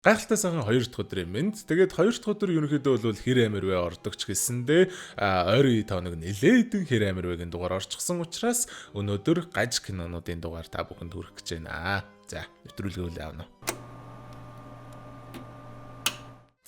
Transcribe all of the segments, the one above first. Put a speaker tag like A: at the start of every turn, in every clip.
A: Гайхалтай сайхан 2 дахь өдрийн мэнд. Тэгээд 2 дахь өдөр ерөнхийдөө бол хэр амир вэ ордогч гэсэндээ ойрын тоног нэлээдэн хэр амир вэ гэн дугаар орчихсон учраас өнөөдөр гаж кинонуудын дугаар та бүхэнд хүргэх гэж байна. За, нэвтрүүлгээ үл явна.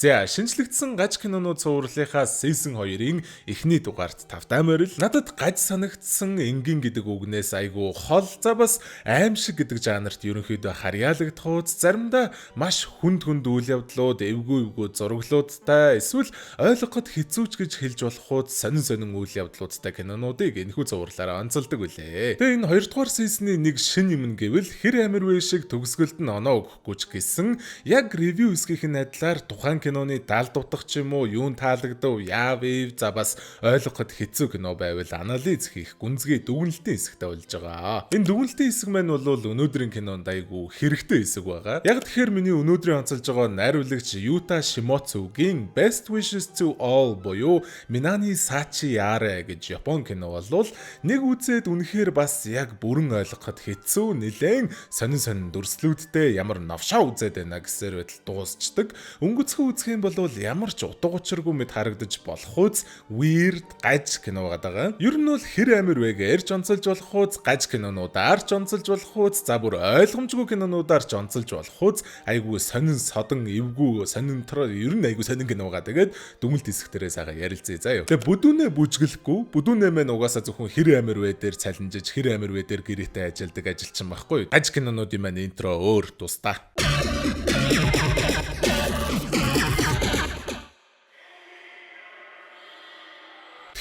A: За, шинжлэгдсэн гаж кинонууд суурлынхаа season 2-ын эхний дугаарт тавтай морил надад гаж санагдсан энгийн гэдэг үгнээс айгүй хол за бас аим шиг гэдэг жанрт ерөнхийдөө харьяалагдах ууз заримдаа маш хүнд үйл явдлууд эвгүй зураглуудтай эсвэл ойлгоход хэцүүч гэж хэлж болох ууз сонин үйл явдлуудтай кинонуудыг энэхүү зурлаараа онцолдог үлээ. Тэгээ энэ 2 дугаар season-ы нэг шин юм гэвэл хэр амир вэ шиг төгсгөлд нь оноо өгөхгүй ч гэсэн яг ревю хийхин адилаар тухайн киноны даалд утгах ч юм уу юун таалагдав яав за бас ойлгоход хэцүү кино байвал анализ хийх гүнзгий дүгнэлтийн хэсэгтээ болж байгаа. Энэ дүгнэлтийн хэсэг маань бол өнөөдрийн кинонд айгүй хэрэгтэй хэсэг байгаа. Яг тэгэхээр миний өнөөдрийн онцолж байгаа найруулагч Юта Шимоцугийн Best Wishes to All буюу Минани Сачи Яре гэж Япон кино болвол нэг үзээд үнэхээр бас яг бүрэн ойлгоход хэцүү нэлээд сонин дүрслүүдтэй ямар новшаа үзээд байна гэсээр байтал дуусчдаг. Өнгөцхөн үзэх юм бол ямар ч утга учиргүй мэд харагдаж болох үз weird гаж кино байгаа. Ер нь бол хэр амир вэ гэж онцолж болох үз гаж кинонуудаар ч онцолж болох үз за бүр ойлгомжгүй кинонуудаар ч онцолж болох үз айгүй сонин содон эвгүй сонин ер нь айгүй сонин кино байгаа. Тэгээд дүгнэлт хэсгтэрээ сайхан ярилцъя заа юу. Тэгээ бүдүүнээ бүжгэлэхгүй бүдүүнээ мэн угаасаа зөвхөн хэр амир вэ дээр цалинжиж хэр амир вэ дээр гэрээтэй ажилдаг ажилчин байхгүй. Гаж кинонуудын маань интро өөр тусдаа.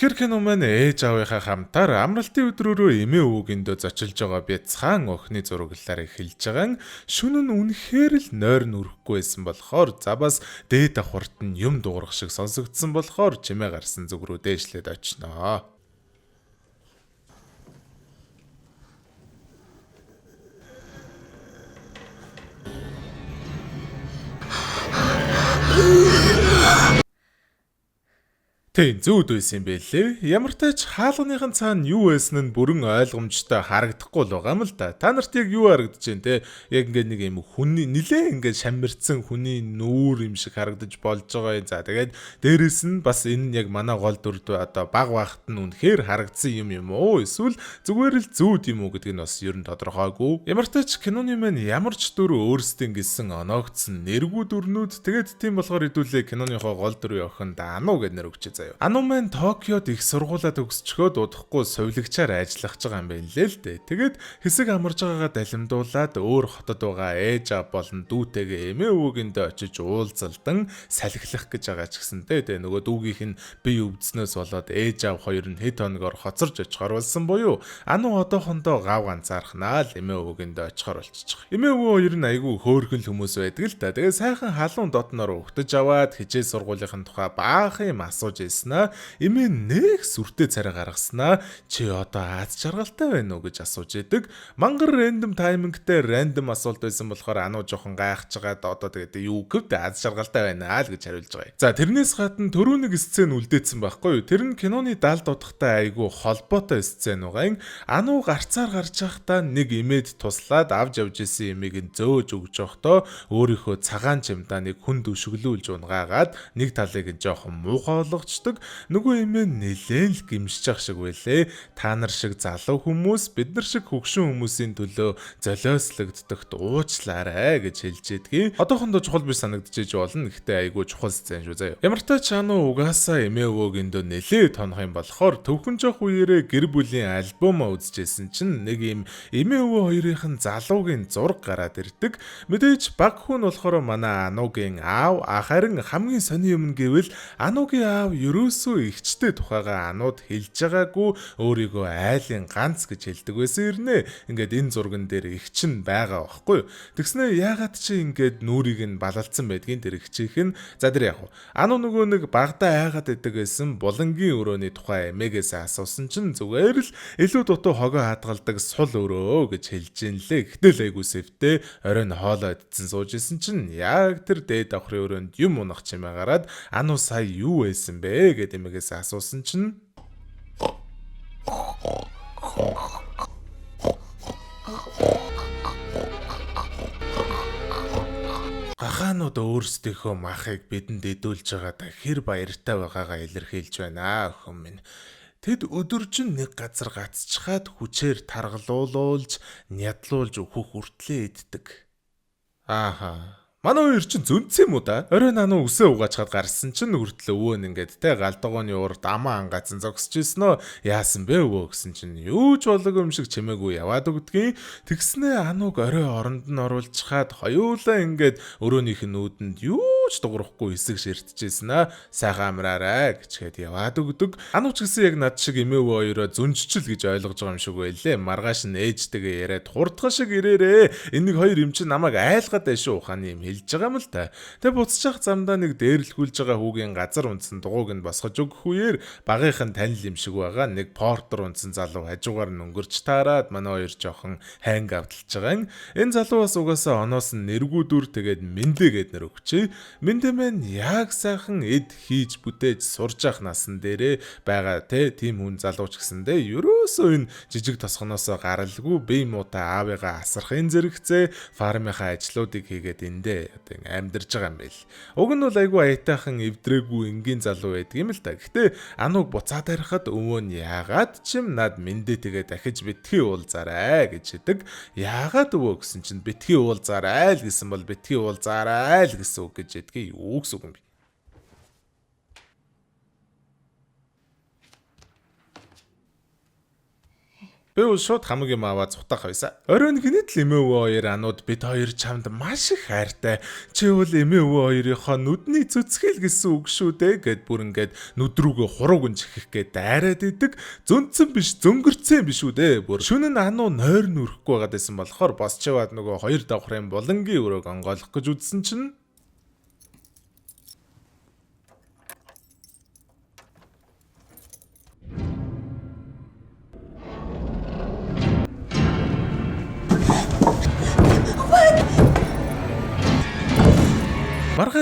A: Тэр кино маань ээж аавынхаа хамтаар амралтын өдрөөрөө эмээ өвгөндөө зочилж байгаа бяцхан охины зураглалаар эхэлж байгаа. Шүн нь үнэхээр л нойр нүрэхгүй байсан болохоор за бас дээд давхарт нь юм дуурах шиг сонсогдсон болохоор чимээ гарсан зүг рүү дээшлээд очноо. Тэг зүүд байсан юм бэлээ. Ямар ч тач хаалганыхан цаана юу байсан нь бүрэн ойлгомжтой харагдахгүй л байгаа юм л да. Та нарт яг юу харагдаж байна те? Яг ингээд нэг юм хүний нилээ ингээд шамбирцсан хүний нүүр юм шиг харагдаж болж байгаа юм. За тэгээд дээрэс нь бас энэ яг манай гол дүрд одоо баг багт нь үнэхээр харагдсан юм уу? Эсвэл зүгээр л зүүд юм уу гэдг нь бас ер нь тодорхойгүй. Ямар ч тач киноны маань ямар ч дүр өөрсдийн гисэн оноогдсон нэргүү дүрнүүд тэгээд тийм болохоор хэдүүлээ киноныхоо гол дүрийн охин Ану гэж нэр өгч Ану маань Токиод их сургуулаа төгсчгөөд удахгүй сувилагчаар ажиллах гэж байгаа юм байна лээ л дээ. Тэгээд хэсэг амарж байгаагаа далимдуулаад өөр хотод байгаа ээж аав болон дүүтэйгээ эмээ өвгөндөө очиж уулзалдан салхилах гэж байгаа ч гэсэнтэй. Нөгөө дүүгийнх нь бие өвдснөөс болоод ээж аав хоёр нь хэд хоногор хоцорж очихоор болсон буюу Ану одоохондоо гав ганцаархнаа л эмээ өвгөндөө очихоор болчихж байгаа. Эмээ өвгөө хоёр нь айгүй хөөрхөн хүмүүс байдаг л да. Тэгээд сайхан халуун дотноор өгтөж аваад хичээл сургуулийнхын тухай баах юм асууж эмээ нэг сүртэй царай гаргаснаа чи одоо аз жаргалтай байна уу гэж асууж идэг. Мангар рэндом таймингтэй рэндом асуулт байсан болохоор Ану жоохон гайхаж байгаа одоо тэгээд юу гэвдэ аз жаргалтай байна л гэж хариулж байгаа. За тэрнээс гадна түрүүнийг сцен үлдээсэн байхгүй юу? Тэр нь киноны даалд утгатай айгүй холбоотой сцен байгаа юм. Ану гарцаар гарч байхдаа нэг эмээд туслаад авч явж исэн эмийг нь зөөж өгж явахдаа өөрийнхөө цагаан чимдаа нэг хүнд өшөглүүлж унгаагаад нэг талыг нь жоохон муухай болгочдөг. Нөгөө эмээ нэлээд л гимшиж ах шиг байлээ. Та нар шиг залуу хүмүүс бид нар шиг хөгшин хүмүүсийн төлөө золиослогддогт уучлаарай гэж хэлж идэгий. Одоохондоо чухал биш санагдчихэж болно. Гэхдээ айгүй чухал зэн шүү заяа. Ямар ч тач Ану угаасаа эмээ өвгөндөө нэлээд тонох юм болохоор төвхөн жоох үеэрээ гэр бүлийн альбомоо үзчихсэн чинь нэг юм эмээ өвөө хоёрын залуугийн зураг гараад ирдэг. Мэдээж баг хүн болохоор манай Анугийн аав харин хамгийн сони юм гэвэл Анугийн аав ерөөсөө ихчтэй тухайгаа Анууд хэлж байгаагүй өөрийгөө айлын ганц гэж хэлдэг байсан ирнэ. Ингээд энэ зурган дээр ихч нь байгаа байхгүй юу. Тэгснэ яагаад чи ингээд нүрийг нь балалцсан байдгийн тэр ихчийнх нь за тэр яг Ану нөгөө нэг багада айгаад идэг гэсэн булангийн өрөөний тухай эмээгээс асуусан чинь зүгээр л илүү дутуу хогоо хадгалдаг сул өрөө гэж хэлж ин лээ. Гэтэл айгу сэвтэй оройн хоолоо идсэн сууж исэн чинь яг тэр дээд давхрын өрөөнд юм унах чимээ гараад Ану сая юу байсан бэ гэд эмээгээс асуусан чинь Гахаанууд өөрсдийнхөө махыг бидэнд идүүлж байгаадаа хэр баяртай байгаагаа илэрхийлж байна охин минь. Тэд өдөржин нэг газар гацчихад хүчээр таргалуулуулж, нядлуулж өөхөх хүртлээ иддэг. Ааха. Манай хоёр чинь зөнцсөн юм уу да? Орой нануу үсээ угаачаад гарсан чинь хүртэл өвөө нь ингээд те галдгооны урд амаа ангаацсан зогсож ийсэн нөө. Яасан бэ өвөө гэсэн чинь юу ч болог юм шиг чимээгүй яваад өгдгийн. Тэгснээ анууг орой оронд нь оруулчихад хоёулаа ингээд өрөөнийх нь нүдэнд юу ч дуурахгүй хэсэг ширтчихсэн аа. Сайхан амраарай гэчгээд яваад өгдөг. Ануу ч гэсэн яг над шиг эмээ өвөө хоёроо зөнччил гэж ойлгож байгаа юм шиг байлээ. Маргааш нь ээжтэйгээ яриад хурдхан шиг ирээрээ. Энэ хоёр юм чинь намайг айлгаад байш уу ухааны юм хэлж байгаа юм л та. Тэг буцчих замдаа нэг дээрлэхүүлж байгаа хүүгийн газар унтсан дугуйг нь босгож өгөх үеэр багийнхан танил юм шиг байгаа нэг портер унтсан залуу хажуугаар нь өнгөрч таарад манай хоёр жоохон ханг авталж байгаа. Энэ залуу бас угаасаа оноос нь нэргүүдүр тэгээд мэндээгээд нэр өгчээ. Мэндэ мэн яг сайхан эд хийж бүтээж сурж ах насан дээрээ байгаа тийм хүн залууч гэсэндээ ерөөсөө энэ жижиг тосгоноосоо гаралгүй бие муутай аавыгаа асархын зэрэгцээ фармынхаа ажлуудыг хийгээд эндээ одоо амьдарж байгаа юм байл. Уг нь бол айгүй аятайхан эвдрээгүй энгийн залуу байдаг юм л да. Гэхдээ анууг буцаад харихад өвөө нь яагаад ч юм над мэндэ тэгээ дахиж битгий уулзаарай гэж хэдэг. Яагаад өвөө гэсэн чинь битгий уулзаарай л гэсэн бол битгий уулзаарай л гэсэн үг гэж ядгийг юу гэсэн үг юм бэ? Би бол шууд хамаг юм аваад цутах байсан. Оройн гинэт л эмээ өвөө хоёр анууд бид хоёр чамд маш их хайртай. Чи бол эмээ өвөө хоёрынхоо нүдний цөцгөл гэсэн үг шүү дээ гэд бүр ингээд нүд рүүгээ хурууг нь чихэх гээд дайраад идэг. Зөнцөн биш зөнгөрцөн биш үү дээ. Бүр шөнө нь ануу нойр нүрэхгүй байгаад байсан болохоор босчаваад нөгөө хоёр давхрын булангийн өрөөг онгойлох гэж үзсэн чинь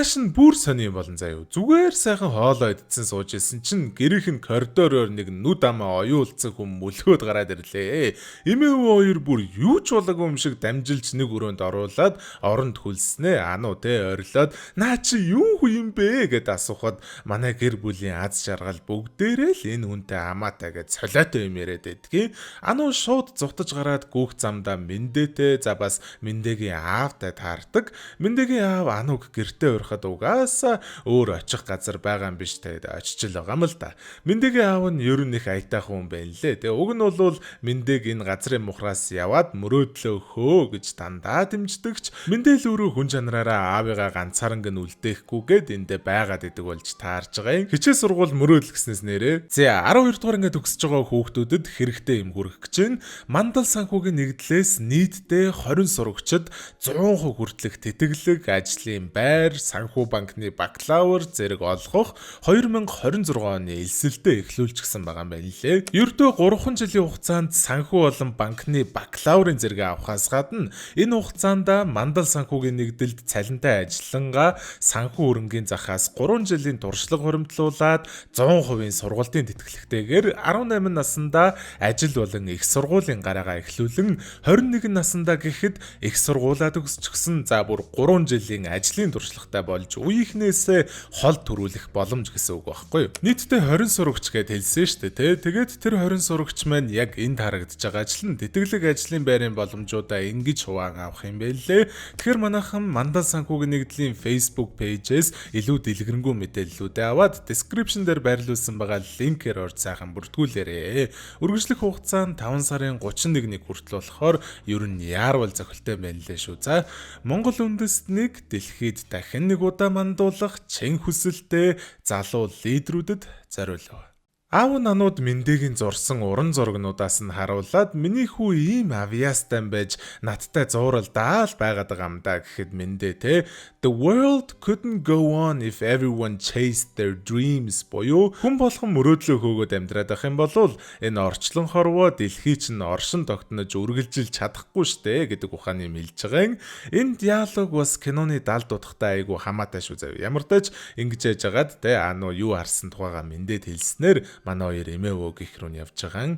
A: маргааш нь бүр сони юм болон заяа. Зүгээр сайхан хоолоо идсэн сууж исэн чинь гэрийнх нь коридороор нэг нүд амаа оюулцсан хүн мөлхөөд гараад ирлээ. Эмээ өвөө хоёр бүр юу ч болоогүй юм шиг дамжилж нэг өрөөнд оруулаад оронд хүлснээ. Ануу орилоод наа чи юу хүү юм бэ гэд асуухад манай гэр бүлийн аз жаргал бүгдээрээ л энэ хүнтэй амаатай гэд солиотой юм яриад байдгийг. Ануу шууд зутаж гараад гүүх замдаа мэндээтэй за бас мэндэгийн аавтай таардаг. Мэндэгийн аав анууг гэртээ урахад угаасаа өөр очих газар байгаа юм биш тэгээд очиж л байгаа юм л да. Мэндээгийн аав нь ер нь их аятайхан хүн байна лээ. Тэгээ уг нь бол Мэндэг энэ газрын мухраас яваад мөрөөдлөө хөө гэж дандаа дэмждэгч. Мэндэл өөрөө хүн чанараараа аавыгаа ганцаарнг нь үлдээхгүйгээд эндэ байгаад идэг болж таарж байгаа юм. Хичээл сургууль мөрөөдөл гэснээс нэрээ. За 12 дугаар ингээд төгсөж байгаа хүүхдүүдэд хэрэгтэй юм хүрэх гэж байна. Мандал санхүүгийн нэгдлээс нийтдээ 20 сурагчид 100% хүртэлх тэтгэлэг ажлын байр санхүү банкны бакалавр зэрэг олгох 2026 оны элсэлдээ эхлүүлж гисэн байгаа юм байна лээ. Ердөө 3 жилийн хугацаанд санхүү болон банкны бакалаврын зэрэг авахаас гадна энэ хугацаанд мандал санхүүгийн нэгдэлд цалинтай ажиллангаа санхүү хөрөнгийн захаас 3 жилийн туршлага хуримтлуулад 100% сургалтын тэтгэлэгтэйгээр 18 наснда ажил болон их сургуулийн гараагаа эхлүүлэн 21 наснда гэхэд их сургуулаа төгсчихсөн за бүр 3 жилийн ажлын туршлагатай болж үеийнхнээсээ хол төрүүлэх боломж гэсэн үг байхгүй юу? Нийтдээ 20 сурагч гэд хэлсэн шүү дээ, тэ. Тэгээд тэр 20 сурагч маань яг энд харагдаж байгаа ажил нь тэтгэлэг ажлын байрын боломжуудаа ингэж хуваан авах юм байлээ. Тэгэхээр манайхан мандал санхүүгийн нэгдлийн Facebook пэйжээс илүү дэлгэрэнгүй мэдээллүүдээ аваад description дээр байрлуулсан байгаа линкээр орж сайхан бүртгүүлээрэй. Үргэлжлэх хугацаа нь 5 сарын 31-ний хүртэл болохоор ер нь яарвал зохилтой байна лээ шүү. За Монгол үндэстнийг дэлхийд дахин нэг удаа мандуулах чин хүсэлтэй залуу лидерүүдэд зориулв. Аав нанууд Мэндэгийн зурсан уран зурагнуудаас нь харуулад миний хүү ийм авьяастай байж надтай зууралдаа л байгаад байгаа юм да гэхэд Мэндэ те The world couldn't go on if everyone chased their dreams буюу хүн болгон мөрөөдлөө хөөгөөд амьдраад байх юм бол энэ орчлон хорвоо дэлхий чинь оршин тогтнож үргэлжилж чадахгүй штэ гэдэг ухааны хэлж байгаа юм. Энэ диалог бас киноны 70 дутхтай айгу хамаатай шүү зав. Ямар ч тач ингэж яж агаад те нөө юу харсан тухайга Мэндэд хэлснээр манай хоёр эмээ өвөө гих рүү явж байгаа.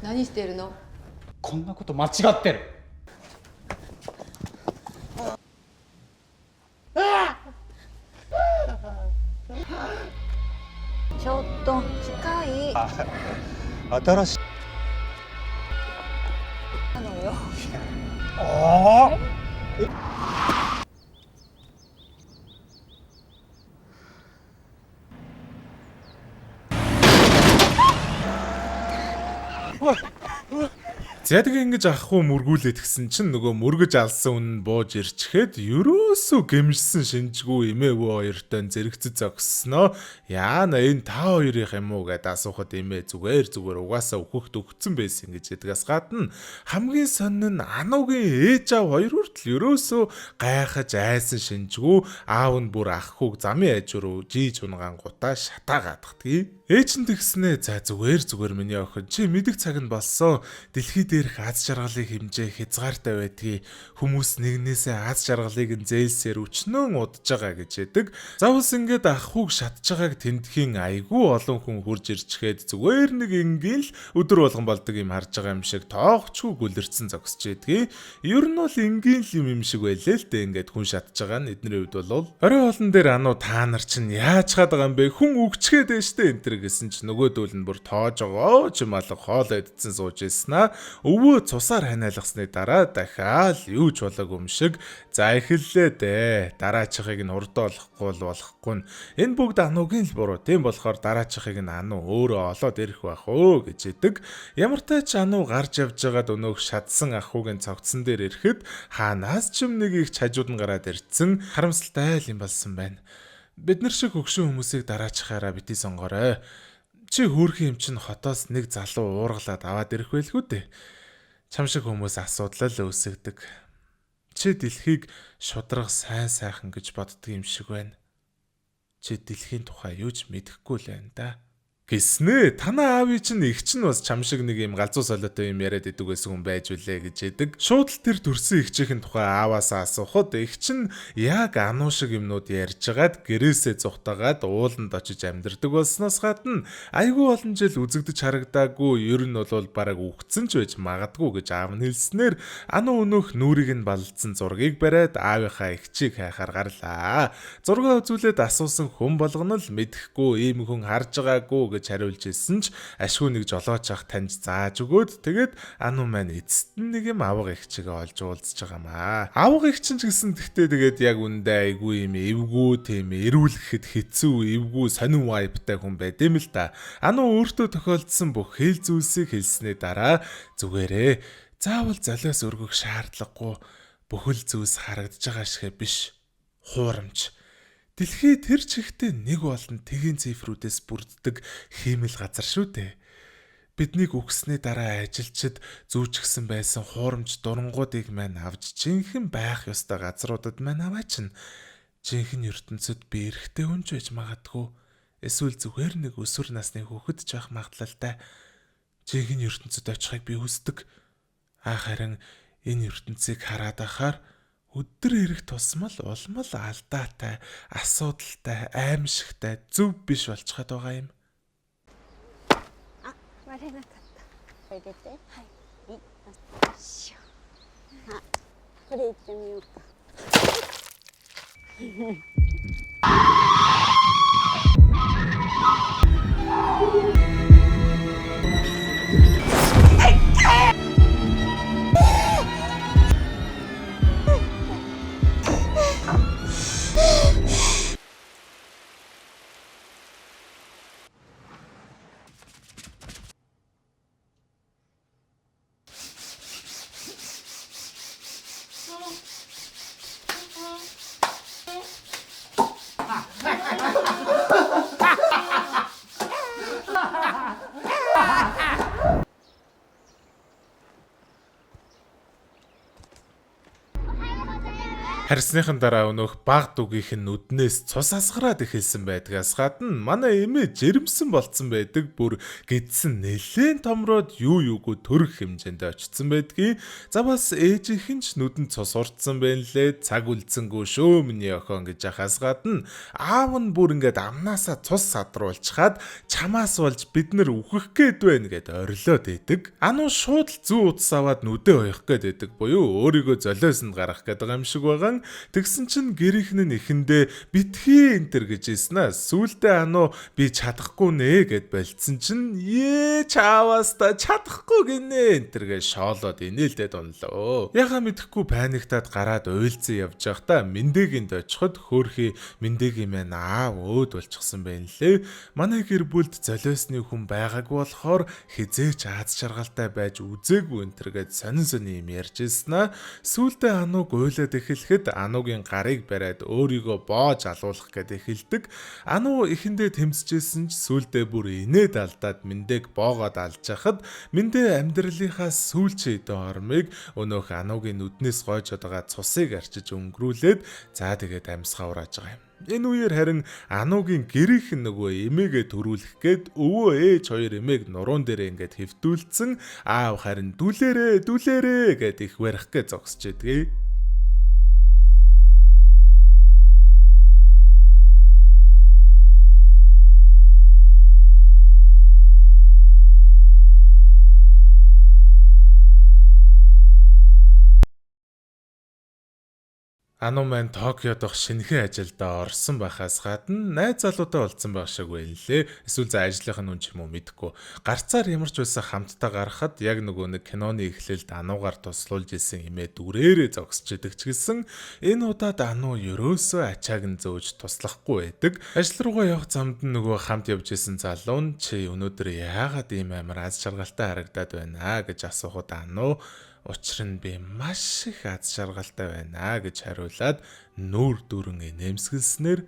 B: 何してるの？
C: こんなこと間違ってる。
B: ちょっと近い。
D: 新しい
B: なのよ。
D: あ
A: За тэгээ ингэж ахгүй мөргүүлээд гисэн чинь нөгөө мөргөж алсан үн бууж ирчихэд ерөөсөө гэмшсэн шинжгүй эмээвөө хоёртой зэрэгцэд зогссноо. Яана энэ та хоёрын юм уу гэдээ асуухад эмээ зүгээр угаасаа өөхөд өгцөн байсан гэж ядгаас гадна хамгийн сонин нь Анугийн ээж аав хоёр хүртэл ерөөсөө гайхаж айсан шинжгүй аав нь бүр ах хүүг замын ээж рүү жийж унгаан гутаа шатаа гадагдгийг. Ээж нь тэгснэ за зүгээр миний охин чи мэдих цаг нь болсон. Дэлхий дээрх аз жаргалын хэмжээ хязгаартай байдгийг хүмүүс нэгнээсээ аз жаргалыг нь зээлсээр өчнөн удаж байгаа гэж яддаг. Завс ингээд ах хүүг шатж байгааг тэмдэхийн айгүй олон хүн хурж ирчгээд зүгээр нэг ингээл өдөр болгон болдог юм харж байгаа юм шиг тоогчгүй гүлэрсэн зогсож ядгийг. Ер нь бол ингээл юм шиг байлээ л дээ ингээд хүн шатж байгаа нь эдний хувьд бол орой олон дээр Ану та нар чинь яаж чад байгаа юм бэ? Хүн үгчгээд ээ штэ энэ гэсэн чинь нөгөөдөл нь бүр тоож байгаа ч юм алга хоол идсэн сууж ийснаа өвөө цусаар ханиалгасны дараа дахиад юу ч болоогүй юм шиг за эхэллээ дээ. Дараачихыг нь урдаа болохгүй нь энэ бүгд Анугийн л буруу. Тийм болохоор дараачихыг нь Ану өөрөө олоод ирэх байх өө гэж идэг. Ямар ч тач Ану гарч явж байгаад өнөөх шатсан ахуйгийн цогцсон дээр ирэхэд хаанаас ч юм нэг их хажууд нь гараад ирцэн харамсалтай юм болсон байна. Бид нар шиг хөгшин хүмүүсийг дараачихаараа бити сонгоорой. Чи хөөрхөн юм чин хотоос нэг залуу уургалаад аваад ирэх байлгүй дээ. Чам шиг хүмүүс асуудал л үүсгдэг. Чи дэлхийг шудраг сайхан гэж боддөг юм шиг байна. Чи дэлхийн тухай юу ч мэдэхгүй л байна да. Гэснэ танаа аавын чинь их чинь бас чам шиг нэг юм галзуу солиотой юм яриад идэг байсан хүн байж үлээ гэж идэг. Шууд л тэр төрсөн их чихэн тухай ааваасаа асуухад их чинь яг Ану шиг юмнууд ярьж агаад гэрээсээ зүхтагаад ууланд очиж амьдэрдэг болсноос гадна айгүй олон жил үзэгдэж харагдаагүй ер нь бол бараг үхсэн ч байж магадгүй гэж аав нь хэлснээр Ану өнөөх нүрийг нь балдсан зургийг бариад аавынхаа ихчийг хайхаар гарлаа. Зургаа үзүүлээд асуусан хүн болгоно л мэдэхгүй ийм хүн харж байгаагүй гэж хариулж ирсэн ч ашгүй нэг жолооч ах таньж зааж өгөөд тэгээд Ану маань эцэст нэг юм авга их чигээ олж уулзж байгаамаа. Авга их чинь ч гэсэн тэгтээ тэгээд яг үндэ айгүй юм эвгүй тийм эрүүлэхэд хэцүү эвгүй сонин вайбтай хүн байд юм л да. Ану өөртөө тохиолдсон бүх хэл зүйлсийг хэлснээ дараа зүгээрээ заавал золиос өргөх шаардлагагүй бүхэл зүйлс харагдаж байгаа шигэ биш. Хуурамч дэлхий тэр чигтээ нэг болон тэгийн цифрүүдээс бүрддэг хиймэл газар шүү дээ. Биднийг үгснээ дараа ажилчид зүүчгсэн байсан хуурамч дурангуудыг маань авч жинхэнэ байх ёстой газруудад маань аваачна. Жинхэнэ ертөнцид би эрэхтэй хүнж байж магадгүй. Эсвэл зүгээр нэг өсвөр насны хүүхэд ч байх магадлалтай. Жинхэнэ ертөнцид очихыг би хүсдэг. Харин энэ ертөнцийг хараад ахаар өдөр ирэх тусмал улмал алдаатай, асуудалтай, аимшигтай, зөв биш болчиход байгаа юм.
E: 割れなかった。これ入れて。はい。よいしょ。あ、これいってみようか。
C: はい
A: Харсныхан дараа өнөөх баг дугийнх нь нүднээс цус асгараад эхэлсэн байдгаас гадна манай эмээ жирэмсэн болцсон байдаг, бүр гидсэн нэлээд томроод юу юугүй төрөх хэмжээнд очсон байдгийг. За бас ээжийнх нь ч нүдэнд цус уртсан байна лээ, цаг үлдсэнгүй шүү миний охин гэж ахаас гадна аав нь бүр ингээд амнаасаа цус садруулчхаад чамаас болж бид нар үхэх гээд байна гэд орилоод идэг. Ануу шууд л зүү утас аваад нүдээ оёх гээд идэг, буюу өөрийгөө золиос нь гаргах гэдэг юм шиг байгаа. Тэгсэн чинь гэрийнхэн нь эхэндээ битгий энтер гэж ийснэ. Сүүлдээ ануу би чадахгүй нэ гэд болцсон чинь чааваас та чадахгүй гинэ энтер гэж шоолоод инээлдээд унлоо. Яга мэдэхгүй паниктаад гараад уйлцсан явж байхдаа Мэндэгинд очиход хөөрхий Мэндэгийн мэн аав өөд болчихсон байна лээ. Манай гэр бүлд золиосны хүн байгаагүй болохоор хизээч аз жаргалтай байж үзээгүй энтер гэж сонин юм ярьж ийснэ. Сүүлдээ анууг уйлаад эхлэхэд Ануугийн гарыг бариад өөрийгөө боож алуулах гэд эхэлдэг. Ануу эхэндээ тэмцэжсэн ч сүүлдээ бүр инээд алдаад Мэндэг боогоод алж хахад Мэндэ амьдралынхаа сүүлчийн ормыг өнөөх Ануугийн нүднээс гойж байгаа цусыг арчиж өнгөрүүлээд за тэгээд амьсгаа урааж байгаа юм. Энэ үеэр харин Ануугийн гэрийнхэн нөгөө эмээгээ төрүүлэх гээд өвөө ээж хоёр эмээг нуруунд дээрээ ингээд хэвтүүлсэн, аав харин дүүлээрээ гэд их барих гэж зогсож идэг. Ануу маань Токиод дох шинэхэн ажилдаа орсон байхаас гадна найз залуутай олдсон байх шиг байна лээ. Эсвэл за ажлынх нь үн ч юм уу мэдэхгүй. Гарцаар ямар ч байсан хамтдаа гарахад яг нөгөө нэг киноны эхлэлд Ануугаар туслуулж исэн эмээ дүрээрээ зогсож идэг ч гэсэн энэ удаад Ануу ерөөсөө ачааг нь зөөж туслахгүй байдаг. Ажил руугаа явах замд нөгөө хамт явж исэн залуу нь чи өнөөдөр яагаад ийм амар аз жаргалтай харагдаад байна гэж асуухад Ануу учир нь би маш их аз жаргалтай байна гэж хариулаад нүүр дүрэн инээмсэглэснээр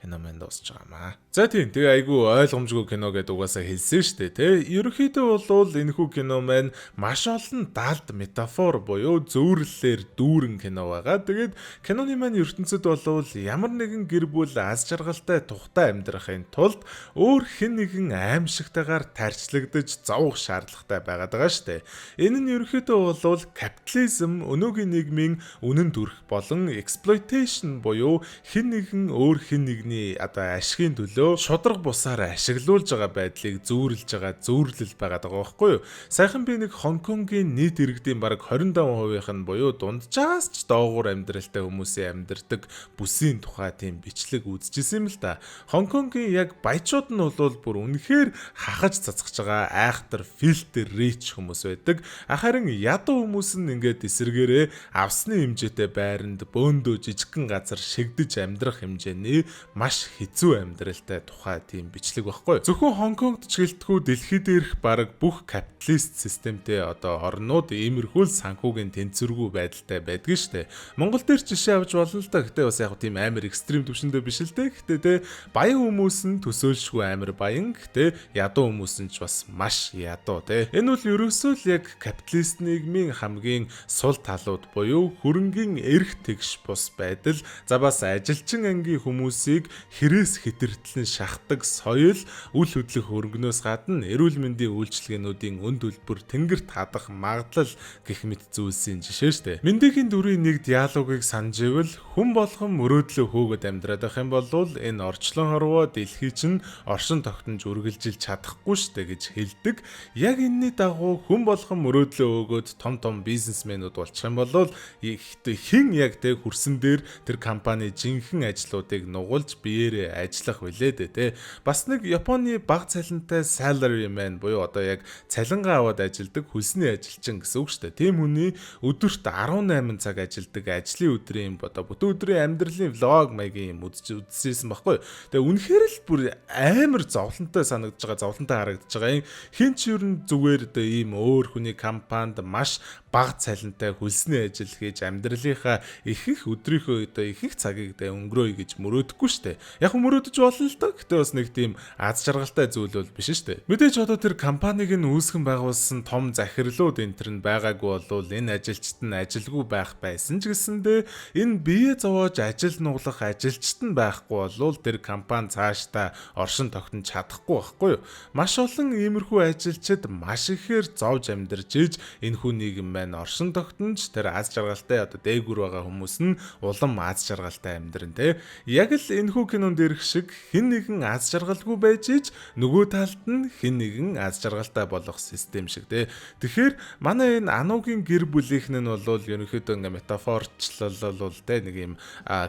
A: кино мэн дуусч байгаамаа. За тийм тэгээ айгүй ойлгомжгүй кино гэдэг угаасаа хэлсэн шүү дээ, тэ. Ерөнхийдөө бол энэхүү кино маань маш олон далд метафор буюу зөөрлөлөөр дүүрэн кино байгаа. Тэгээд киноны маань ертөнцид бол ямар нэгэн гэр бүл аз жаргалтай тухтай амьдрахын тулд өөр хэн нэгэн аимшигтайгаар тарчлагдаж зовох шаардлагатай байгаад байгаа шүү дээ. Энэ нь ерөнхийдөө бол капитализм, өнөөгийн нийгмийн үнэн дүрх болон exploitation буюу хэн нэгэн өөр хэн нэгний ашигын төлөө шудраг бусаар ашиглуулж байгаа байдлыг зүүрлж байгаа зүүрлэл байгаад байгаа байхгүй юу? Сайхан би нэг Хонконгийн нийт иргэдийн бараг 25% нь буюу дунджаас ч доогуур амьдралтай хүмүүсийн амьдардаг бүсийн тухай тийм бичлэг үзчихсэн юм л да. Хонконгийн яг баячууд нь бол бүр үнэхээр хахаж цацгаж байгаа айхтар фильтр рич хүмүүс байдаг. Харин ядуу хүмүүс нь ингээд эсэргээрээ авсны хэмжээтэй байранд бөөндөө жижигхэн газар шигдэж амьдрах хэмжээний маш хэцүү амьдралтай тухай тийм бичлэг байхгүй. Зөвхөн Хонконгт ч гэлтгүй дэлхий дээрх бараг бүх капиталист системтэй орнууд иймэрхүү санхүүгийн тэнцвэргүй байдалтай байдаг штэ. Монгол дээр жишээ авч болно л да. Гэтэ бас яг тийм амар экстрим төвшөндөө биш л дээ. Гэтэ те баян хүмүүс нь төсөөлшгүй амар баян. Гэтэ ядуу хүмүүс нь ч бас маш ядуу те. Энэ бол ерөөсөө л яг капиталист нийгмийн хамгийн сул талууд буюу хөрөнгийн эрх тэгш бус байдал. За бас ажилчин ангийн хүмүүсийг хэрээс хэтэртлэн шахдаг соёл, үл хөдлөх хөрөнгнөөс гадна эрүүл мэндийн үйлчилгээнүүдийн үнд төлбөр тэнгэрт хадах магадлал гэх мэт зүйлсийн жишээ штэ. Мэндигийн дүрийн нэг диалогийг санаж ивэл хүн болгон мөрөөдлөө хөөгд амьдраад байх юм бол энэ орчлон хорвоо дэлхий чинь оршин тогтнож үргэлжилж чадахгүй штэ гэж хэлдэг. Яг энэний дагуу хүн болгон мөрөөдлөө өгөөд том бизнесмэнүүд болчих юм бол хэн яг тэг хөрсөн дээр тэр компани жинхэнэ ажлуудыг нугуулж биеэрээ ажиллах вүлээ дээ те. Бас нэг Японы баг цалинтай salaryman буюу одоо яг цалингаа аваад ажилдаг хөлсний ажилчин гэсэн үг шүү дээ. Тийм хүний өдөрт 18 цаг ажилдаг ажлын өдрийн бүтэн өдрийн амьдралын влог маягийн юм үзчихсэн байхгүй. Тэгээ үнэхээр л бүр амар зовлонтой санагдаж байгаа, зовлонтой харагдаж байгаа юм. Хин ч ер нь зүгээр ийм өөр хүний компанид маш бага цалинтай хөлсний ажил хийж амьдралынхаа ихэнх өдрийнхөө одоо ихэнх цагийг өнгөрөөе гэж мөрөөдөхгүй штэ. Яг мөрөөдөж болно л доо. Гэтэ бас нэг тийм аз жаргалтай зүйл бол биш штэ. Мэдээж одоо тэр компаниг нь үүсгэн байгуулсан том захирлууд энэ төр нь байгаагүй болвол энэ ажилчид нь ажилгүй байх байсан ч гэсэндээ энэ бие зовоож ажил нуглах ажилчид нь байхгүй болвол тэр компани цаашдаа оршин тогтнож чадахгүй байхгүй юу? Маш олон иймэрхүү ажилчид маш ихээр зовж амьдарч ийж энэ хүн нийгэм маань оршин тогтнож тэр аз жаргалтай одоо дээгүр байгаа хүмүүс нь улам аз жаргалтай амьдран те. Яг л энэхүү кинонд ирэх шиг хэн нэгэн аз жаргалгүй байж ийж нөгөө талд нь хэн нэгэн аз жаргалтай болох систем шиг те. Тэгэхээр манай энэ Анугийн гэр бүлийнхэн нь бол ерөнхийдөө ингээ метафорчлол бол те нэг юм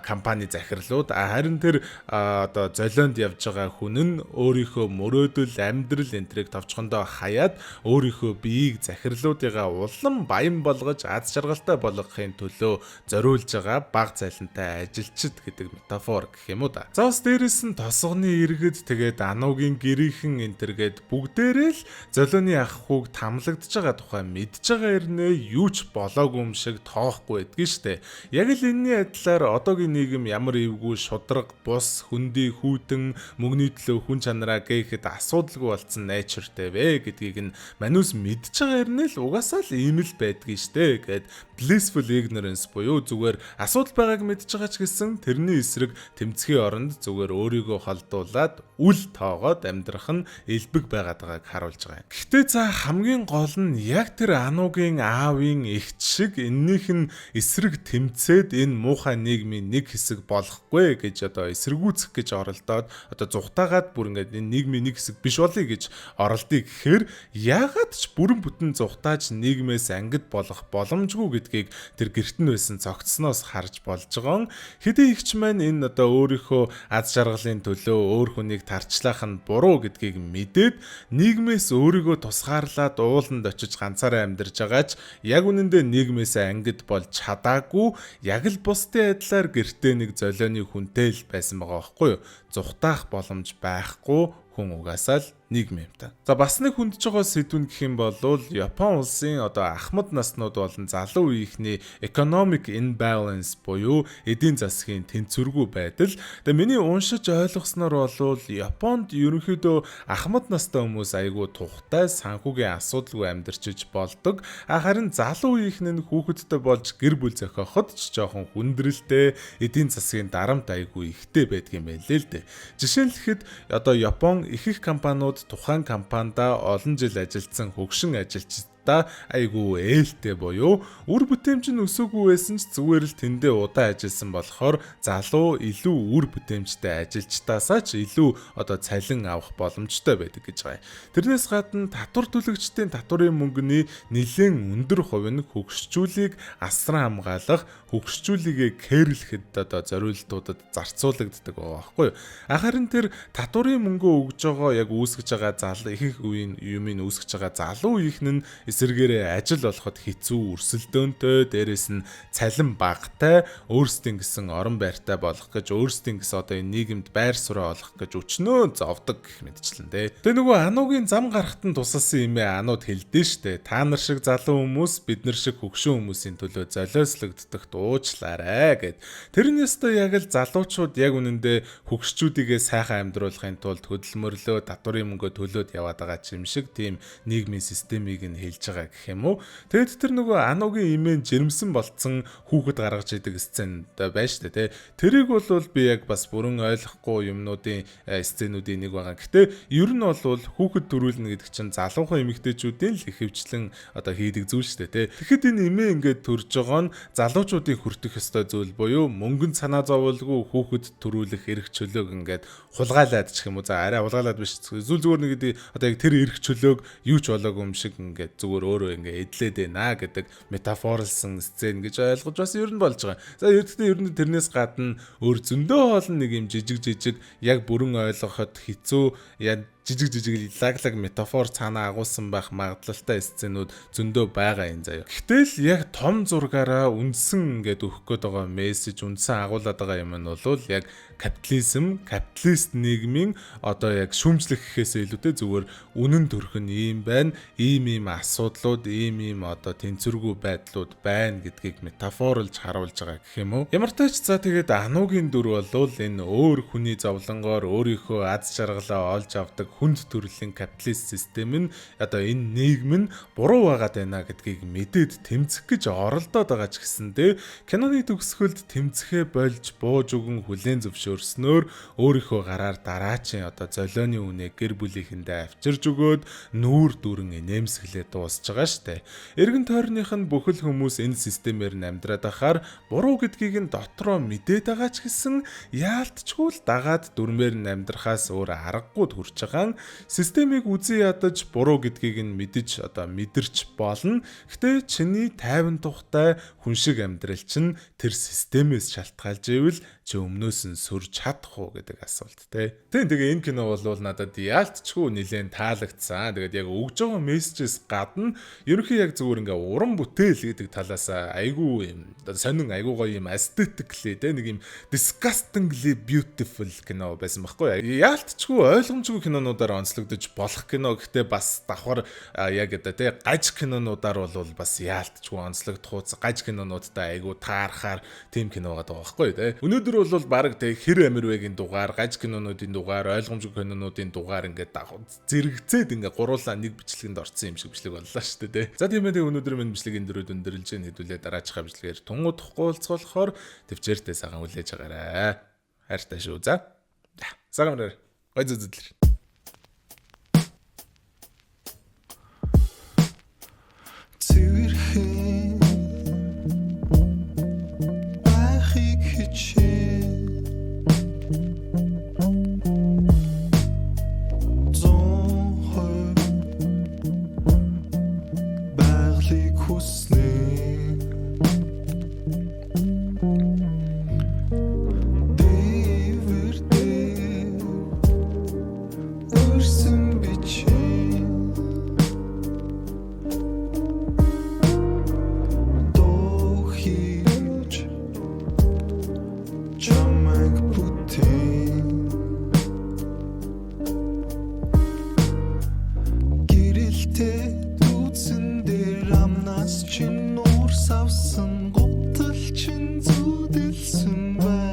A: компани захирлууд харин тэр одоо золионд явж байгаа хүн нь өөрийнхөө мөрөөдөл амьдрал энтрийг товчхондоо хаяад өөрийнхөө биеийг захирлуудыгаа улам баян болгож аз жаргалтай болгохын төлөө зориулж байгаа бага цалинтай ажилчид гэдэг метафор гэх юм уу да. За бас дээрэс нь тосгоны иргэд тэгээд Анугийн гэрийнхэн энтергээд бүгдээрээ л золионы ах хүүг тамлагдж байгаа тухай мэдж байгаа ирнэ юу ч болоогүй юм шиг тоохгүй байдгийн штэ. Яг л энэний адилаар одоогийн нийгэм ямар эвгүй шудраг бус хүндий хүүтэн мөнгөний төлөө хүн чанараа гээхэд асуудалгүй болцсон nature-тэй вэ гэдгийг нь манус мэдж байгаа ирнэ л угаасаа л ийм л байдгийн штэ гэд blissful ignorance буюу зүгээр асуудал байгааг мэдж байгаа ч гэсэн тэрний эсрэг тэмцэхийн оронд зүгээр өөрийгөө холдуулаад үл тоогоод амьдрах нь элбэг байгаад байгааг харуулж байгаа юм. Гэхдээ за хамгийн гол нь яг тэр Анугийн аавын эгч шиг эннийх нь эсрэг тэмцээд энэ муухай нийгмийн нэг хэсэг болохгүй гэж одоо эсэргүүцэх гэж оролдоод одоо зүхтаагаад бүр ингээд энэ нийгмийн нэг хэсэг биш болъё гэж оролдъё гэхээр яагаад ч бүрэн бүтэн зүхтааж нийгмээс ангид болох боломжгүй гэдгийг тэр гэрт нь байсан цогцсноос харж болж байгаа. Хэдий ихч маань энэ одоо өөрийнхөө аз жаргалын төлөө өөр хүнийг тарчлах нь буруу гэдгийг мэдээд нийгмээс өөрийгөө тусгаарлаад ууланд очиж ганцаараа амьдарч байгаач яг үнэндээ нийгмээс ангид болж чадаагүй яг л бусдын адилаар гэртээ нэг золионы хүнтэй л байсан байгаа байхгүй юу? Зүхтаах боломж байхгүй хүн угаасаа л нийгэм юм та. За бас нэг хүндж байгаа сэдвүн гэх юм бол Япон улсын одоо ахмад наснууд болон залуу үеийнхний economic imbalance буюу эдийн засгийн тэнцвэргүй байдал. Тэгээ миний уншиж ойлгосноор бол Японд ерөнхийдөө ахмад настай хүмүүс айгүй тухтай санхүүгийн асуудалгүй амьдарчиж болдог. Харин залуу үеийнхэн нь хүүхэдтэй болж гэр бүл зохиоход ч жоохон хүндрэлтэй эдийн засгийн дарамт айгүй ихтэй байдгийн байлээ л дээ. Жишээлхэд одоо Япон их компаниуд тухайн компанида олон жил ажилласан хөгшин ажилчид айгүй ээлтэй буюу үр бүтээмж нь өсөөгүй байсан ч зүгээр л тэндээ удаан ажилласан болохоор залуу илүү үр бүтээмжтэй ажилчдаасаа ч илүү одоо цалин авах боломжтой байдаг гэж байгаа. Тэрнээс гадна татвар төлөгчдийн татварын мөнгөний нэлээд өндөр хувь нь хөгшчүүлийг асран хамгаалах, хөгшчүүлийгээ кэрлэхэд одоо зориултуудад зарцуулагддаг байгаа байхгүй юу? Харин тэр татварын мөнгөө өгж байгаа яг үүсгэж байгаа залуу их үеийн юмыг үүсгэж байгаа залуу үеийнхэн нь эсэргээрээ ажил олоход хэцүү өрсөлдөөнтэй, дээрэс нь цалин багатай, өөрсдийн гэсэн орон байртай болох гэж, өөрсдийн гэсэн одоо энэ нийгэмд байр сураа олох гэж өчнөө зовдөг гэх мэтчлэн дээ. Тэгээ нөгөө Анугийн зам гарахт нь тусалсан юмээ Анууд хэлдэж штэ. Та нар шиг залуу хүмүүс бид нар шиг хөгшин хүмүүсийн төлөө золиослогддогт уучлаарай гэд. Тэрнээс то яг л залуучууд яг үнэндээ хөгшчүүдийгээ сайхан амьдруулахын тулд хөдөлмөрлөө, татварын мөнгөө төлөөд яваад байгаа юм шиг тийм нийгмийн системийг нь хэлж байгаа гэх юм уу. Тэгэд тэр нөгөө Анугийн имэн жирэмсэн болцсон хүүхэд гаргаж идэг сцен байна шүү дээ. Тэрийг бол би яг бас бүрэн ойлгохгүй юмнуудын сценүүдийн нэг байгаа. Гэтэ ер нь бол хүүхэд төрүүлнэ гэдэг чинь залуухан эмэгтэйчүүдийн л ихэвчлэн одоо хийдэг зүйл шүү дээ. Тэгэхэд энэ имээ ингээд төрж байгаа нь залуучуудын хүртэх ёстой зүйл буюу мөнгөнд санаа зовоолгүй хүүхэд төрүүлэх эрх чөлөөг ингээд хулгайлаад ч юм уу. За арай хулгайлаад биш. Зүйл зүгээр нэг одоо яг тэр эрх чөлөөг юу ч болоогүй юм шиг ингээд зүгээр өөрөө ингээ эдлээд байна гэдэг метафорлсон сцен гэж ойлгож бас ер нь болж байгаа. За ердөө ер нь тэрнээс гадна өөр зөндөө хоолн нэг юм жижиг яг бүрэн ойлгоход хэцүү жижиг лаглаг метафор цаанаа агуулсан байх магадлалтай сценүүд зөндөө байгаа юм заяа. Гэтэл яг том зургаараа үндсэн ингээд өгөх гээд байгаа мессеж, үндсэн агуулад байгаа юм нь бол яг капитализм, капиталист нийгмийн одоо яг шүүмжлэх гэхээсээ илүүтэй зүгээр үнэн төрх нь ийм байна, ийм асуудлууд, ийм одоо тэнцвэргүй байдлууд байна гэдгийг метафорлж харуулж байгаа гэх юм уу. Ямар ч тач за тэгээд Анугийн дүр бол энэ өөр хүний зовлонгоор өөрийнхөө аз жаргалаа олж авдаг хүнд төрлийн капиталист систем нь одоо энэ нийгэм нь буруу байгаад байна гэдгийг мэдээд тэмцэх гэж оролдоод байгаа ч гэсэндээ киноны төгсгөлд тэмцэхээ болж бууж өгөн хүлээн зөвшөөрснөөр өөрийнхөө гараар дараачийн одоо золионы үнэ гэр бүлийнхэндээ авчирж өгөөд нүүр дүрэн инээмсэглээ дуусж байгаа штэ. Эргэн тойрных нь бүхэл хүмүүс энэ системээр амьдраад ахаар буруу гэдгийг нь дотроо мэдээд байгаа ч гэсэн яалтчгүй л дагаад дүрмээр нь амьдрахаас өөр аргагүй төрж байгаа. Системийг үзий ядаж буруу гэдгийг нь мэдэж одоо мэдэрч болно. Гэтэ чиний тайван тухтай хүн шиг амьдрал чинь тэр системээс шалтгаалж ивэл чи өмнөөс нь сүрж чадах уу гэдэг асуулт те. Тэгээ энэ кино бол надад яалтчгүй нэлээд таалагдсан. Тэгээд яг өгж байгаа мессежээс гадна ерөнхий яг зүгээр ингээ уран бүтээл гэдэг талаас айгүй юм. Сонин айгүй гоё юм aesthetically те нэг юм disgustingly beautiful кино байсан байхгүй юу? Яалтчгүй ойлгомжгүй кинонуудаар онцлогдож болох кино гэхдээ бас давхар яг одоо те гаж кинонуудаар бол бас яалтчгүй онцлогдох уу гаж кинонуудтай айгүй таарахаар тийм кино байгаа байхгүй юу те. Өнөөдөр бол баг те хэр амирвэгийн дугаар, гаж кинонуудын дугаар, ойлгомжгүй кинонуудын дугаар ингээд зэрэгцээд ингээд гуруулаа нэг бичлэгэнд орсон юм шиг бичлэг боллоо шүү дээ те. За тийм ээ өнөөдөр минь бичлэгийн дөрөв өндөрлж хэдүүлээ дараачихаа бичлэгээр тунгуудахгүй уулзуулахаар төвчээртэй сагаан хүлээж агаарай. Хайртай шүү. За. Сагаан мөрөө. Гой зүзэдлэр.
F: Цэвэрхэн байхыг хичээ зон байгалыг хүснэ Gerilte dutzende Ramnas Chin